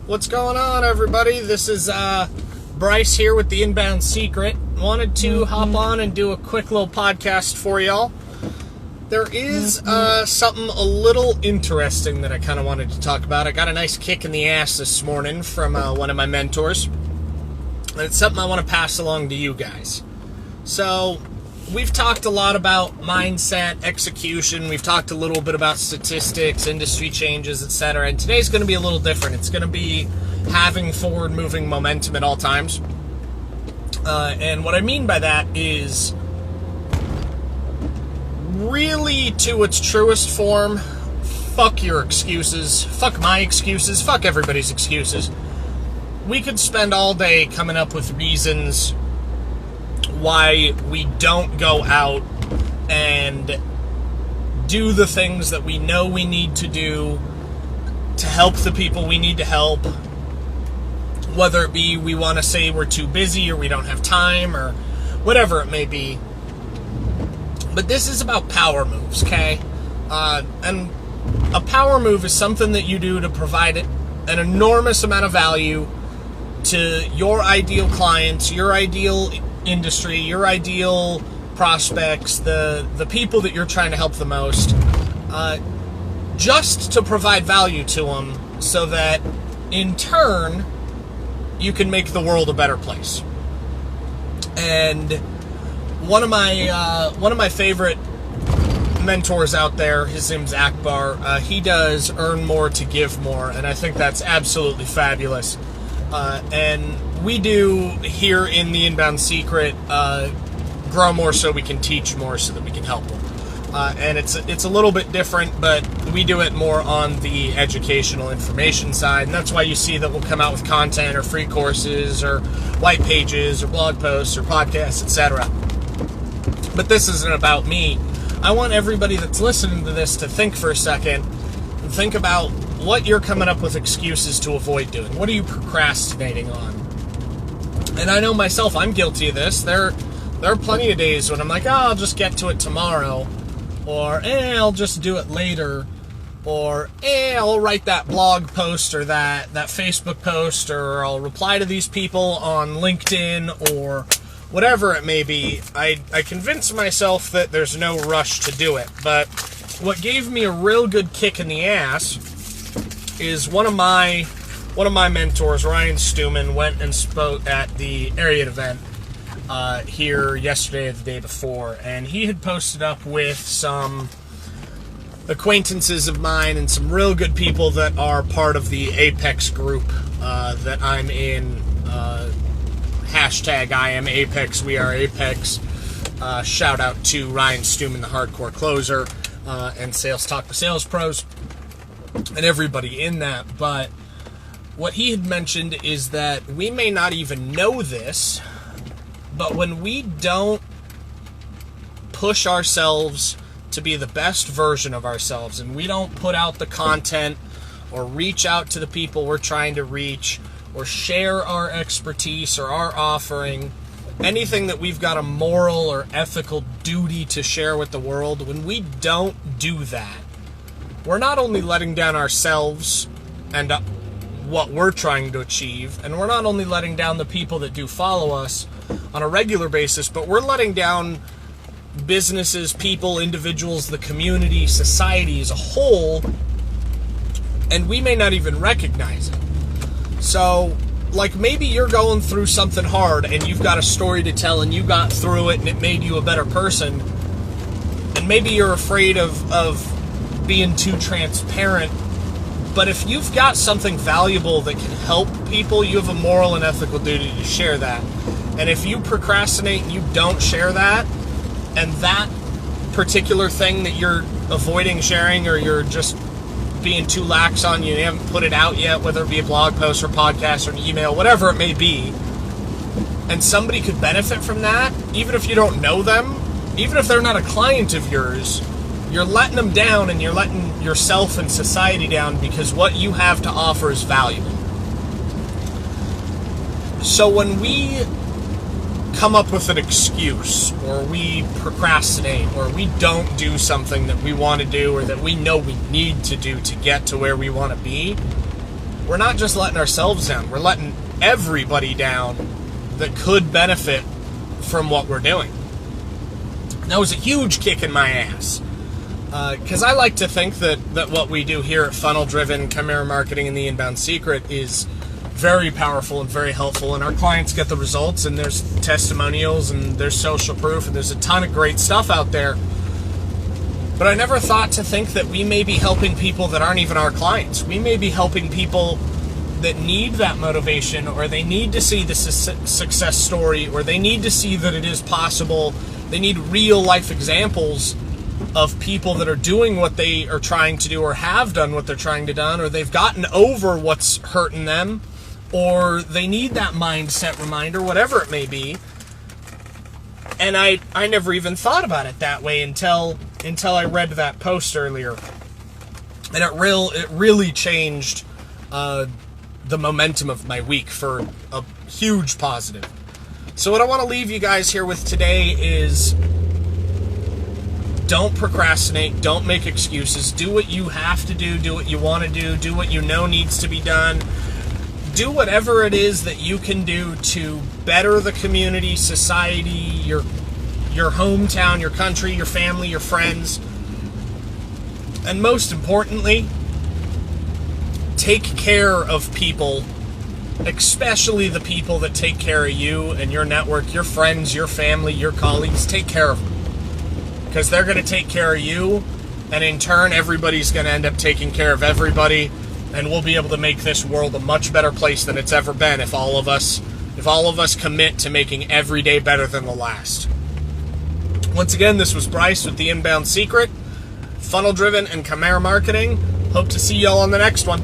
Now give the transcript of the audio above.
What's going on, everybody? This is Bryce here with the Inbound Secret. Wanted to hop on and do a quick little podcast for y'all. There is something a little interesting that I kind of wanted to talk about. I got a nice kick in the ass this morning from one of my mentors. And it's something I want to pass along to you guys. So, we've talked a lot about mindset, execution. We've talked a little bit about statistics, industry changes, etc. And today's going to be a little different. It's going to be having forward-moving momentum at all times. And what I mean by that is really, to its truest form, fuck your excuses. Fuck my excuses. Fuck everybody's excuses. We could spend all day coming up with reasons why we don't go out and do the things that we know we need to do to help the people we need to help. Whether it be we want to say we're too busy or we don't have time or whatever it may be. But this is about power moves, okay? And a power move is something that you do to provide an enormous amount of value to your ideal clients, your ideal industry, your ideal prospects, the people that you're trying to help the most, just to provide value to them so that in turn you can make the world a better place. And one of my favorite mentors out there, his name's Akbar, he does earn more to give more, and I think that's absolutely fabulous. And we do here in the Inbound Secret grow more so we can teach more so that we can help them. And it's a little bit different, but we do it more on the educational information side, and that's why you see that we'll come out with content or free courses or white pages or blog posts or podcasts, etc. But this isn't about me. I want everybody that's listening to this to think for a second and think about what you're coming up with excuses to avoid doing. What are you procrastinating on? And I know myself, I'm guilty of this. There are plenty of days when I'm like, I'll just get to it tomorrow. Or, I'll just do it later. Or, I'll write that blog post or that Facebook post, or I'll reply to these people on LinkedIn, or whatever it may be. I convince myself that there's no rush to do it. But what gave me a real good kick in the ass is one of my mentors, Ryan Stewman, went and spoke at the Ariat event here yesterday or the day before, and he had posted up with some acquaintances of mine and some real good people that are part of the Apex group that I'm in. Hashtag I am Apex, we are Apex. Shout out to Ryan Stewman, the hardcore closer, and Sales Talk with Sales Pros, and everybody in that. But what he had mentioned is that we may not even know this, but when we don't push ourselves to be the best version of ourselves, and we don't put out the content or reach out to the people we're trying to reach, or share our expertise or our offering, anything that we've got a moral or ethical duty to share with the world, when we don't do that, we're not only letting down ourselves and what we're trying to achieve, and we're not only letting down the people that do follow us on a regular basis, but we're letting down businesses, people, individuals, the community, society as a whole, and we may not even recognize it. So, like, maybe you're going through something hard and you've got a story to tell and you got through it and it made you a better person, and maybe you're afraid of being too transparent. But if you've got something valuable that can help people, you have a moral and ethical duty to share that. And if you procrastinate and you don't share that, and that particular thing that you're avoiding sharing, or you're just being too lax on, you haven't put it out yet, whether it be a blog post or podcast or an email, whatever it may be, and somebody could benefit from that, even if you don't know them, even if they're not a client of yours, you're letting them down, and you're letting yourself and society down, because what you have to offer is valuable. So when we come up with an excuse, or we procrastinate, or we don't do something that we want to do, or that we know we need to do to get to where we want to be, we're not just letting ourselves down, we're letting everybody down that could benefit from what we're doing. That was a huge kick in my ass. Because I like to think that what we do here at Funnel Driven, Chimera Marketing, and The Inbound Secret is very powerful and very helpful, and our clients get the results, and there's testimonials, and there's social proof, and there's a ton of great stuff out there. But I never thought to think that we may be helping people that aren't even our clients. We may be helping people that need that motivation, or they need to see the success story, or they need to see that it is possible. They need real life examples of people that are doing what they are trying to do, or have done what they're trying to do, or they've gotten over what's hurting them, or they need that mindset reminder, whatever it may be. And I never even thought about it that way until I read that post earlier. And it really changed the momentum of my week for a huge positive. So what I want to leave you guys here with today is, don't procrastinate, don't make excuses, do what you have to do what you want to do what you know needs to be done. Do whatever it is that you can do to better the community, society, your hometown, your country, your family, your friends. And most importantly, take care of people, especially the people that take care of you and your network, your friends, your family, your colleagues. Take care of them, because they're going to take care of you, and in turn, everybody's going to end up taking care of everybody, and we'll be able to make this world a much better place than it's ever been if all of us commit to making every day better than the last. Once again, this was Bryce with The Inbound Secret, Funnel Driven, and Chimera Marketing. Hope to see y'all on the next one.